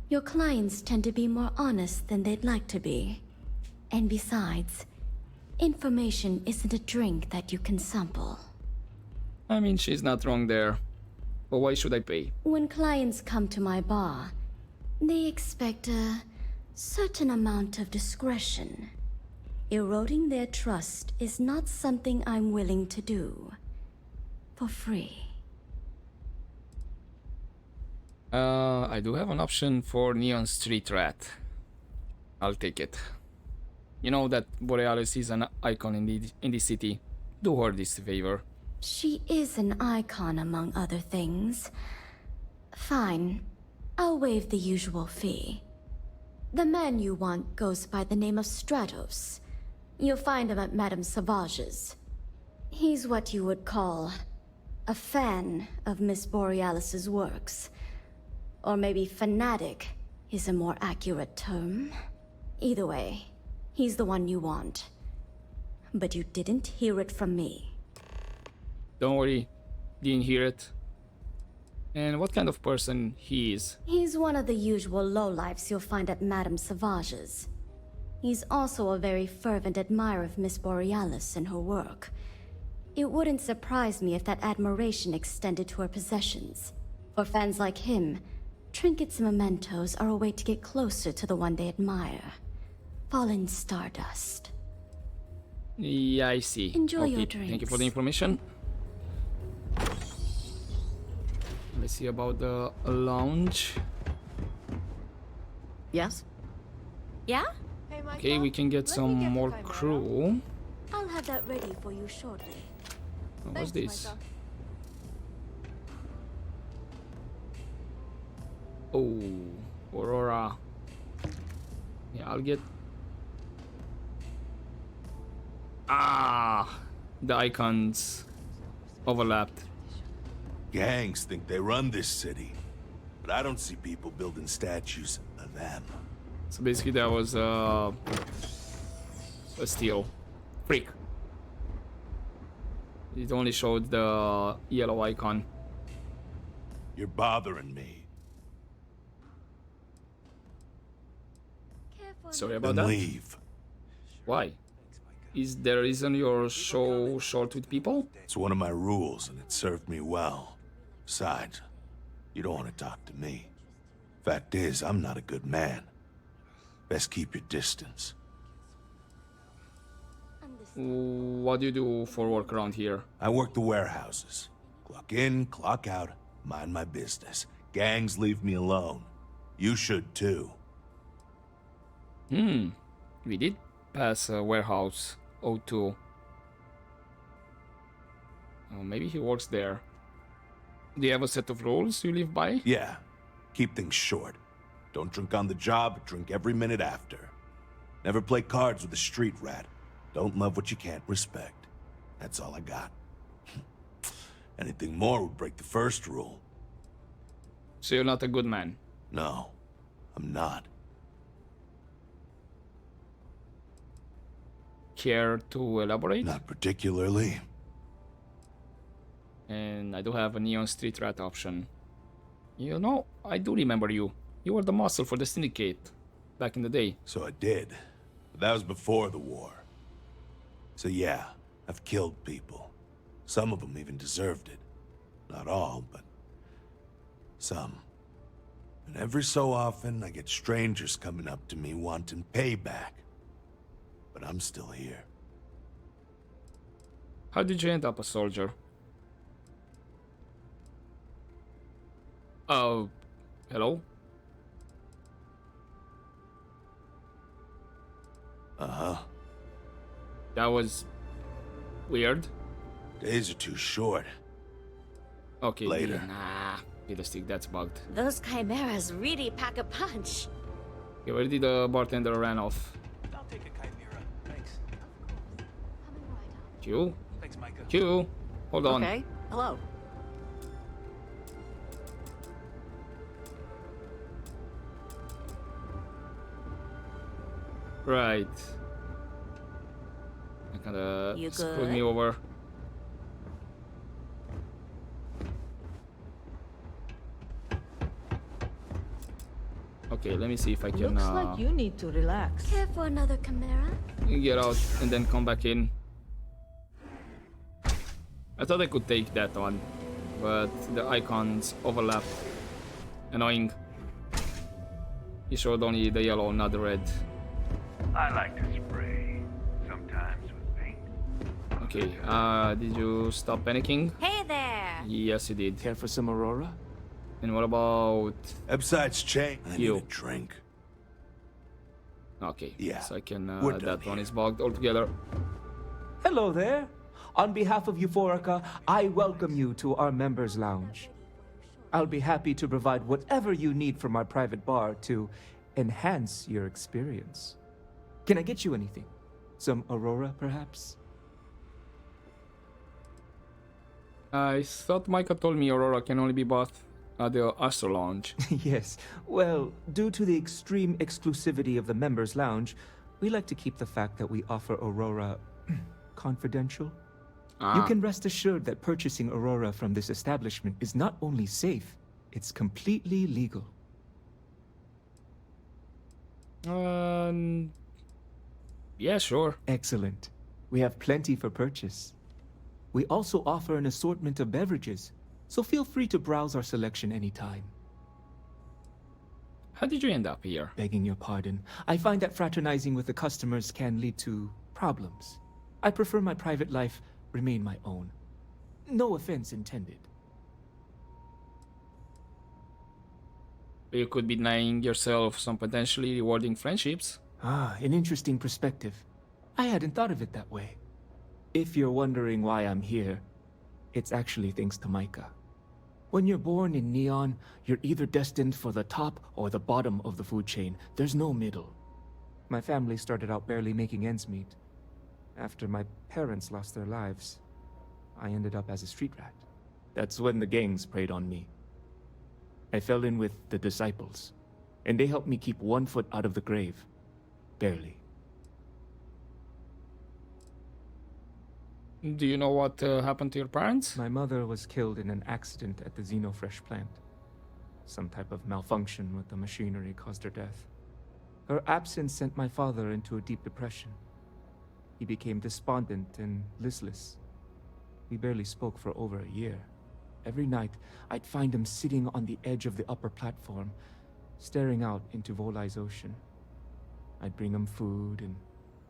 your clients tend to be more honest than they'd like to be. And besides, information isn't a drink that you can sample. I mean, she's not wrong there. But why should I pay? When clients come to my bar, they expect a certain amount of discretion. Eroding their trust is not something I'm willing to do for free. I do have an option for Neon Street Rat. I'll take it. You know that Borealis is an icon in the city. Do her this favor. She is an icon among other things. Fine. I'll waive the usual fee. The man you want goes by the name of Stratos. You'll find him at Madame Sauvage's. He's what you would call a fan of Miss Borealis's works. Or maybe fanatic is a more accurate term. Either way, he's the one you want. But you didn't hear it from me. Don't worry, didn't hear it. And what kind of person he is? He's one of the usual lowlifes you'll find at Madame Sauvage's. He's also a very fervent admirer of Miss Borealis and her work. It wouldn't surprise me if that admiration extended to her possessions. For fans like him, trinkets and mementos are a way to get closer to the one they admire. Fallen stardust. Yeah, I see. Enjoy okay, your drinks. Thank you for the information. Let's see about the lounge. Yes? Yeah? Okay, we can get some more crew. I'll have that ready for you shortly. What's this? Oh, Aurora. Yeah, I'll get... Ah! The icons overlapped. Gangs think they run this city, but I don't see people building statues of them. So basically that was a steal. Freak. It only showed the yellow icon. You're bothering me. Sorry about Then that. leave. Why? Is there a reason you're so short with people? It's one of my rules, and it served me well. Besides, you don't want to talk to me. Fact is, I'm not a good man. Best keep your distance. What do you do for work around here? I work the warehouses. Clock in, clock out, mind my business. Gangs leave me alone. You should too. We did pass a warehouse O2. Oh, maybe he works there. Do you have a set of rules you live by? Yeah. Keep things short. Don't drink on the job, drink every minute after. Never play cards with a street rat. Don't love what you can't respect. That's all I got. Anything more would break the first rule. So you're not a good man? No, I'm not. Care to elaborate? Not particularly. And I do have a Neon Street Rat option. You know, I do remember you. You were the muscle for the Syndicate back in the day. So I did. But that was before the war. So yeah, I've killed people. Some of them even deserved it. Not all, but some. And every so often, I get strangers coming up to me wanting payback. But I'm still here. How did you end up a soldier? Oh, hello? Uh-huh. That was weird. Days are too short. Okay, Later. Nah, Fiddlestick, that's bugged. Those chimeras really pack a punch. Okay, where did the bartender ran off? I'll take a chimera. Thanks. Q? Thanks, Micah. Q? Hold on. Okay. Hello. Right. That kinda You screwed good? me over. Okay, let me see if I can Looks like you need to relax. Care for another chimera? get out and then come back in. I thought I could take that on, but the icons overlap. Annoying. He showed only the yellow, not the red. I like to spray, sometimes with paint. Okay, did you stop panicking? Hey there! Yes, you did. Care for some Aurora? And what about Ebbside's chain. I need you? a drink. Okay, Yeah, so I can, we're done that one here. is bugged altogether. Hello there. On behalf of Euphorica, I welcome you to our members' lounge. I'll be happy to provide whatever you need from our private bar to enhance your experience. Can I get you anything? Some Aurora, perhaps? I thought Micah told me Aurora can only be bought at the Astro Lounge. Yes. Well, due to the extreme exclusivity of the members' lounge, we like to keep the fact that we offer Aurora confidential. You can rest assured that purchasing Aurora from this establishment is not only safe, it's completely legal. Yeah, sure. Excellent. We have plenty for purchase. We also offer an assortment of beverages, so feel free to browse our selection anytime. How did you end up here? Begging your pardon, I find that fraternizing with the customers can lead to problems. I prefer my private life remain my own. No offense intended. You could be denying yourself some potentially rewarding friendships. Ah, an interesting perspective. I hadn't thought of it that way. If you're wondering why I'm here, it's actually thanks to Micah. When you're born in Neon, you're either destined for the top or the bottom of the food chain. There's no middle. My family started out barely making ends meet. After my parents lost their lives, I ended up as a street rat. That's when the gangs preyed on me. I fell in with the Disciples, and they helped me keep 1 foot out of the grave. Barely. Do you know what happened to your parents? My mother was killed in an accident at the Xenofresh plant. Some type of malfunction with the machinery caused her death. Her absence sent my father into a deep depression. He became despondent and listless. We barely spoke for over a year. Every night, I'd find him sitting on the edge of the upper platform, staring out into Volai's ocean. I'd bring him food and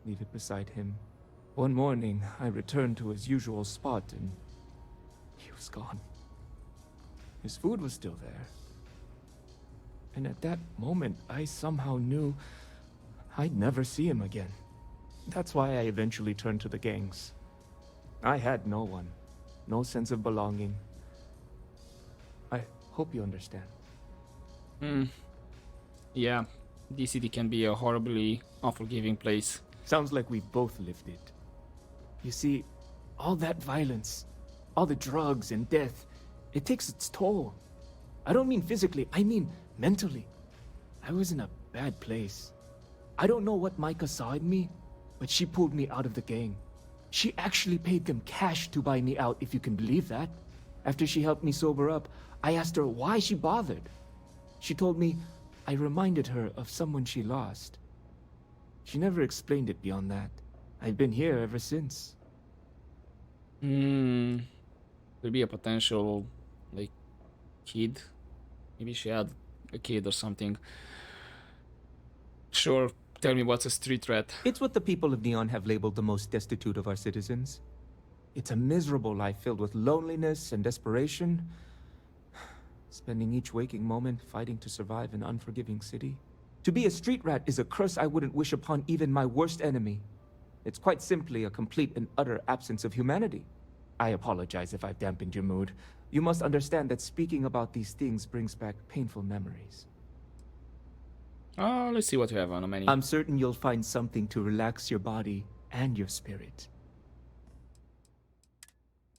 leave it beside him. One morning, I returned to his usual spot and he was gone. His food was still there. And at that moment, I somehow knew I'd never see him again. That's why I eventually turned to the gangs. I had no one, no sense of belonging. I hope you understand. Yeah, this city can be a horribly unforgiving place. Sounds like we both lived it. You see, all that violence, all the drugs and death, it takes its toll. I don't mean physically, I mean mentally. I was in a bad place. I don't know what Micah saw in me, but she pulled me out of the gang. She actually paid them cash to buy me out, if you can believe that. After she helped me sober up, I asked her why she bothered. She told me I reminded her of someone she lost. She never explained it beyond that. I've been here ever since. Could be a potential, like, kid. Maybe she had a kid or something. Sure, tell me what's a street rat. It's what the people of Neon have labeled the most destitute of our citizens. It's a miserable life filled with loneliness and desperation. Spending each waking moment fighting to survive an unforgiving city. To be a street rat is a curse I wouldn't wish upon even my worst enemy. It's quite simply a complete and utter absence of humanity. I apologize if I've dampened your mood. You must understand that speaking about these things brings back painful memories. Let's see what we have on the menu. I'm certain you'll find something to relax your body and your spirit.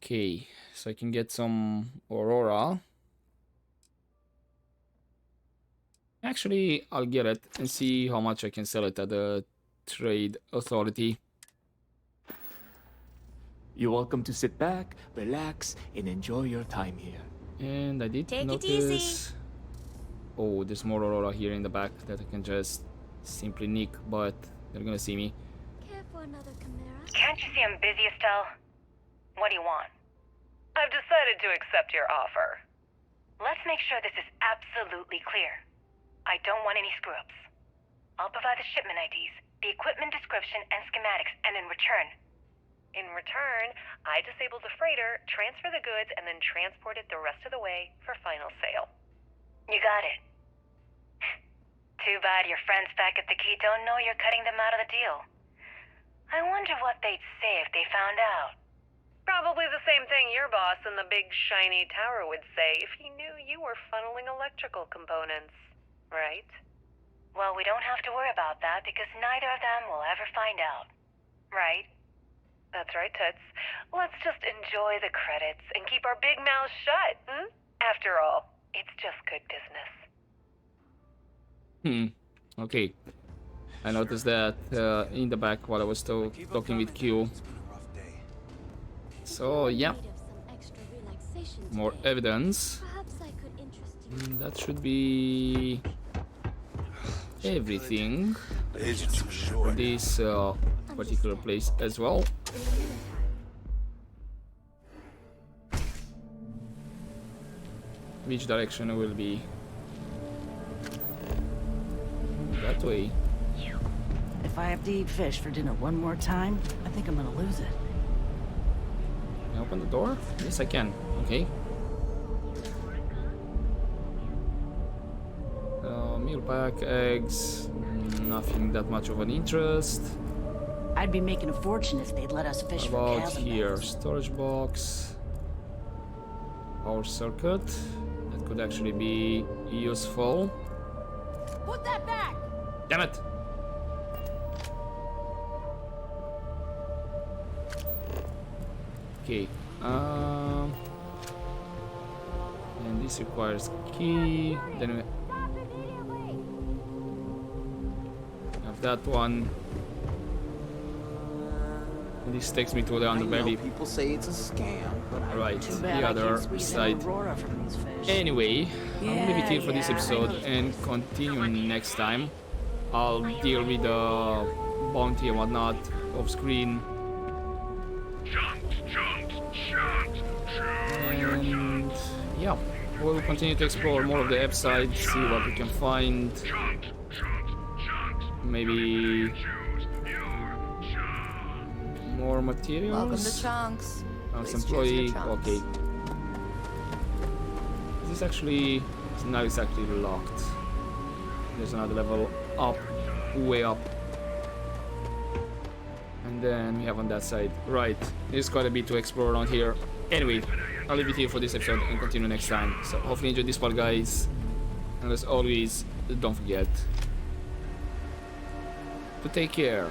Okay, so I can get some Aurora. Actually, I'll get it and see how much I can sell it at the Trade Authority. You're welcome to sit back, relax, and enjoy your time here. And I did Take notice... it easy. Oh, there's more Aurora here in the back that I can just simply nick, but they're gonna see me. Care for another Chimera? Can't you see I'm busy, Estelle? What do you want? I've decided to accept your offer. Let's make sure this is absolutely clear. I don't want any screw-ups. I'll provide the shipment IDs, the equipment description, and schematics, and in return, I disable the freighter, transfer the goods, and then transport it the rest of the way for final sale. You got it. Too bad your friends back at the key don't know you're cutting them out of the deal. I wonder what they'd say if they found out. Probably the same thing your boss in the big shiny tower would say if he knew you were funneling electrical components, right? Well, we don't have to worry about that because neither of them will ever find out, right? That's right, Toots. Let's just enjoy the credits and keep our big mouths shut, hmm? After all, it's just good business. Okay. I noticed that in the back while I was talking with Q. So, yeah. More evidence. That should be everything for this particular place as well. Which direction will be? That way. If I have to eat fish for dinner one more time, I think I'm gonna lose it. Can I open the door? Yes, I can. Okay. Meal pack, eggs, nothing that much of an interest. I'd be making a fortune if they'd let us fish for About cows and here, eggs. storage box, power circuit. That could actually be useful. Put that back! Damn it! Okay. And this requires key. Then we have that one. And this takes me to the underbelly. People say it's a scam, but Right, Too bad the I other can't squeeze side. any Aurora from these fish. Anyway, I'll leave it here for this Yeah, episode I know. and continue next time. I'll deal with the bounty and whatnot off screen. And yeah, we'll continue to explore more of the Ebbside, see what we can find. Maybe more materials. Welcome to Chunks. Chunks Please choose employee. your chunks. Okay. This actually is not exactly locked. There's another level up, way up. And then we have on that side. Right, there's quite a bit to explore around here. Anyway, I'll leave it here for this episode and continue next time. So hopefully you enjoyed this part, guys. And as always, don't forget to take care.